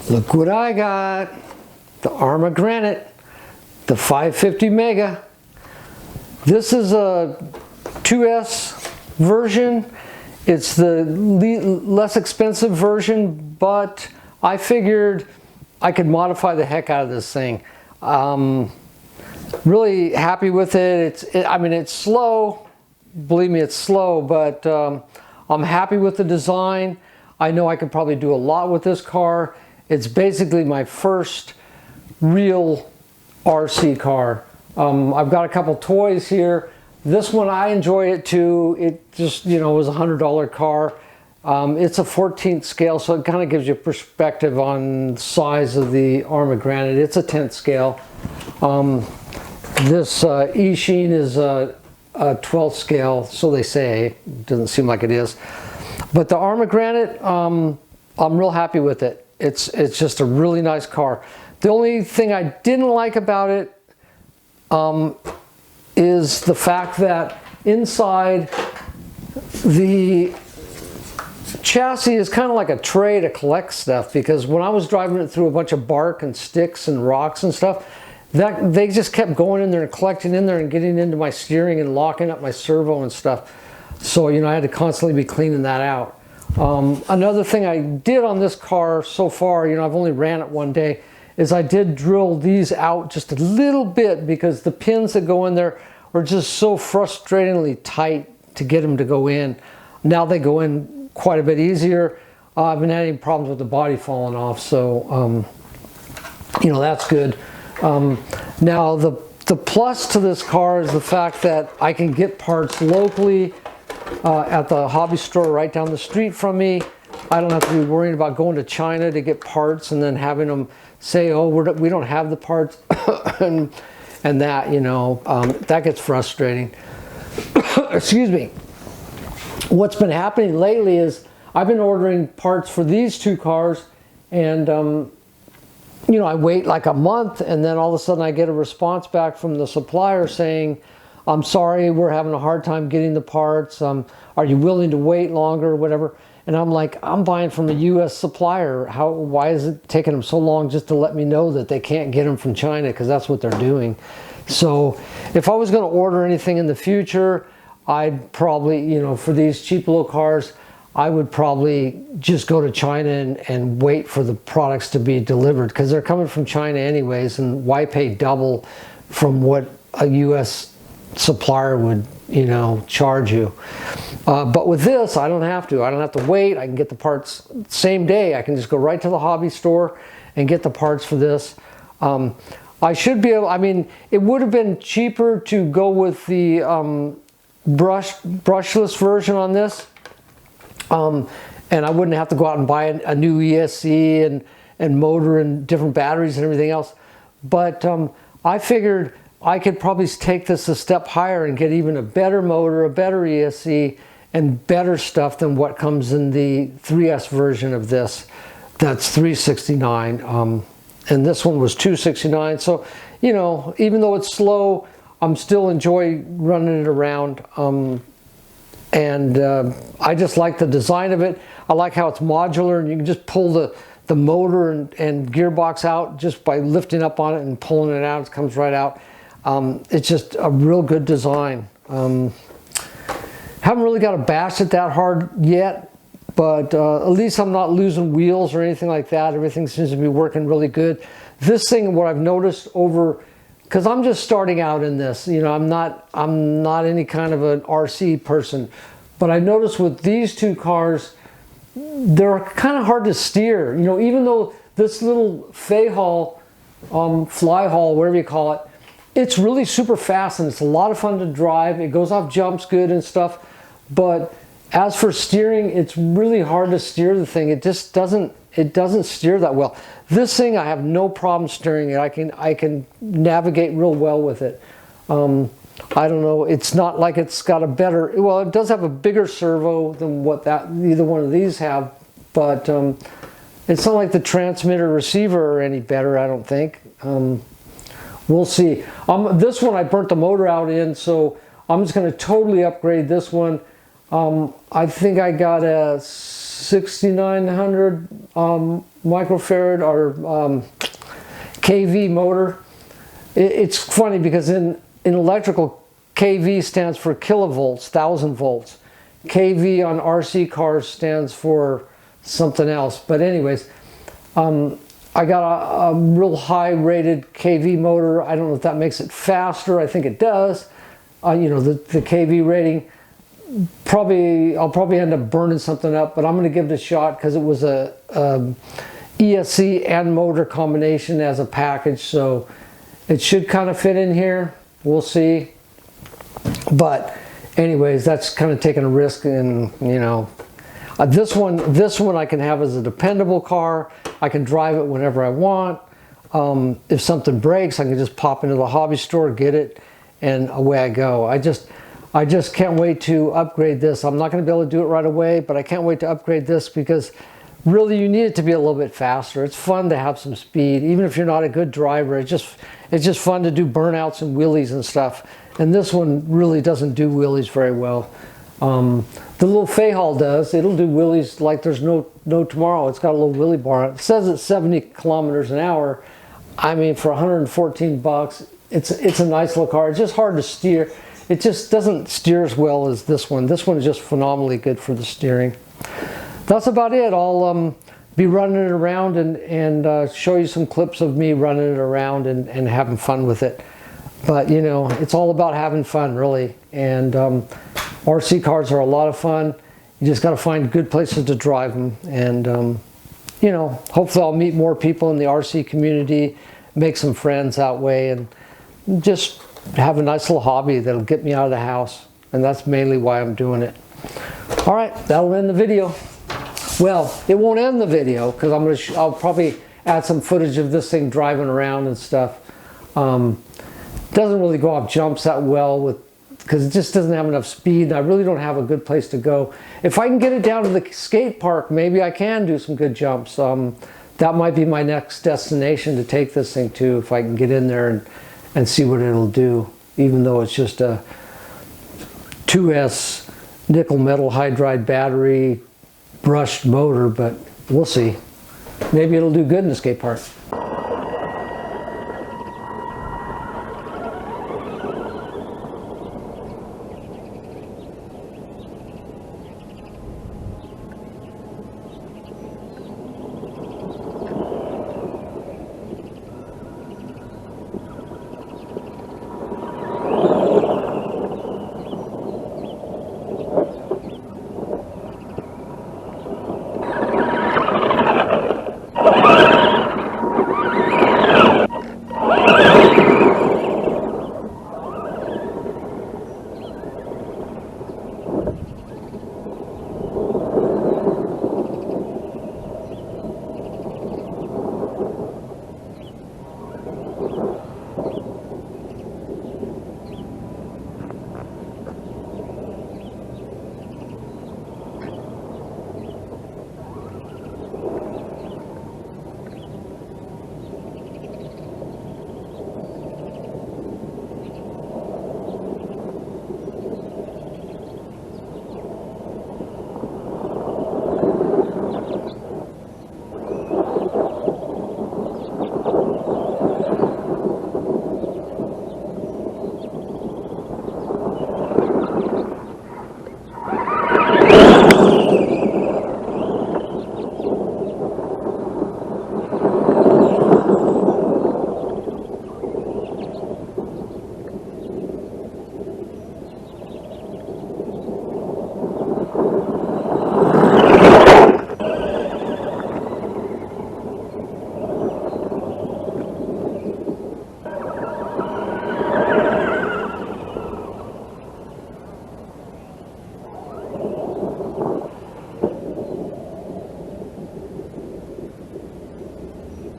Look what I got. The Arrma Granite, the 550 Mega. This is a 2S version. It's the less expensive version, but I figured I could modify the heck out of this thing. Really happy with it. I mean, it's slow. Believe me, it's slow, but I'm happy with the design. I know I could probably do a lot with this car. It's basically my first real RC car. I've got a couple toys here. This one, I enjoy it too. It just, you know, was a $100 car. It's a 14th scale, so it kind of gives you perspective on the size of the Arrma Granite. It's a 10th scale. This E-Sheen is a 12th scale, so they say. It doesn't seem like it is. But the Arrma Granite, I'm real happy with it. It's just a really nice car. The only thing I didn't like about it is the fact that inside the chassis is kind of like a tray to collect stuff, because when I was driving it through a bunch of bark and sticks and rocks and stuff, that they just kept going in there and collecting in there and getting into my steering and locking up my servo and stuff. So, you know, I had to constantly be cleaning that out. Another thing I did on this car so far, you know, I've only ran it one day, is I did drill these out just a little bit, because the pins that go in there are just so frustratingly tight to get them to go in. Now they go in quite a bit easier. I haven't had any problems with the body falling off, so you know, that's good. Now the plus to this car is the fact that I can get parts locally at the hobby store right down the street from me. I don't have to be worrying about going to China to get parts and then having them say, oh, we don't have the parts and that, you know, that gets frustrating. Excuse me. What's been happening lately is I've been ordering parts for these two cars, and you know, I wait like a month, and then all of a sudden I get a response back from the supplier saying, I'm sorry, we're having a hard time getting the parts. Are you willing to wait longer or whatever? And I'm like, I'm buying from a US supplier. Why is it taking them so long just to let me know that they can't get them from China? Because that's what they're doing. So if I was going to order anything in the future, I'd probably, you know, for these cheap little cars, I would probably just go to China and wait for the products to be delivered, because they're coming from China anyways, and why pay double from what a US supplier would, you know, charge you. But with this, I don't have to. I don't have to wait. I can get the parts same day. I can just go right to the hobby store and get the parts for this. I should be able, I mean, it would have been cheaper to go with the brushless version on this. And I wouldn't have to go out and buy a new ESC and motor and different batteries and everything else. But I figured I could probably take this a step higher and get even a better motor, a better ESC, and better stuff than what comes in the 3S version of this. That's $369, and this one was $269. So, you know, even though it's slow, I'm still enjoy running it around. I just like the design of it. I like how it's modular, and you can just pull the motor and gearbox out just by lifting up on it and pulling it out. It comes right out. It's just a real good design. Haven't really got to bash it that hard yet, but at least I'm not losing wheels or anything like that. Everything seems to be working really good. This thing, what I've noticed over, because I'm just starting out in this, you know, I'm not any kind of an RC person, but I noticed with these two cars, they're kind of hard to steer. You know, even though this little fly haul, whatever you call it, it's really super fast and it's a lot of fun to drive. It goes off jumps good and stuff, but as for steering, it's really hard to steer the thing. It just doesn't steer that well. This thing, I have no problem steering it. I can navigate real well with it. I don't know, it's not like it's got a better, well, it does have a bigger servo than what either one of these have, but it's not like the transmitter receiver are any better, I don't think. We'll see. This one I burnt the motor out in, so I'm just going to totally upgrade this one. I think I got a 6900 microfarad or kV motor. It's funny because in electrical, kV stands for kilovolts, 1,000 volts. kV on RC cars stands for something else. But anyways, I got a real high rated kV motor. I don't know if that makes it faster. I think it does. You know, the kV rating. I'll probably end up burning something up, but I'm going to give it a shot because it was a ESC and motor combination as a package, so it should kind of fit in here. We'll see. But anyways, that's kind of taking a risk, and you know, this one I can have as a dependable car. I can drive it whenever I want. If something breaks, I can just pop into the hobby store, get it, and away I go. I just can't wait to upgrade this. I'm not going to be able to do it right away, but I can't wait to upgrade this because really you need it to be a little bit faster. It's fun to have some speed, even if you're not a good driver. It's just fun to do burnouts and wheelies and stuff. And this one really doesn't do wheelies very well. The little Fayhall does. It'll do wheelies like there's no tomorrow. It's got a little wheelie bar on it. It says it's 70 kilometers an hour. I mean, for 114 bucks, it's a nice little car. It's just hard to steer. It just doesn't steer as well as this one. This one is just phenomenally good for the steering. That's about it. I'll be running it around and show you some clips of me running it around and having fun with it. But you know, it's all about having fun, really. And RC cars are a lot of fun. You just got to find good places to drive them. And you know, hopefully I'll meet more people in the RC community, make some friends that way, and just have a nice little hobby that'll get me out of the house. And that's mainly why I'm doing it. All right, that'll end the video. Well, it won't end the video because I'll probably add some footage of this thing driving around and stuff. Doesn't really go off jumps that well because it just doesn't have enough speed, and I really don't have a good place to go. If I can get it down to the skate park, maybe I can do some good jumps. That might be my next destination to take this thing to, if I can get in there and see what it'll do, even though it's just a 2S nickel metal hydride battery brushed motor. But we'll see. Maybe it'll do good in the skate park.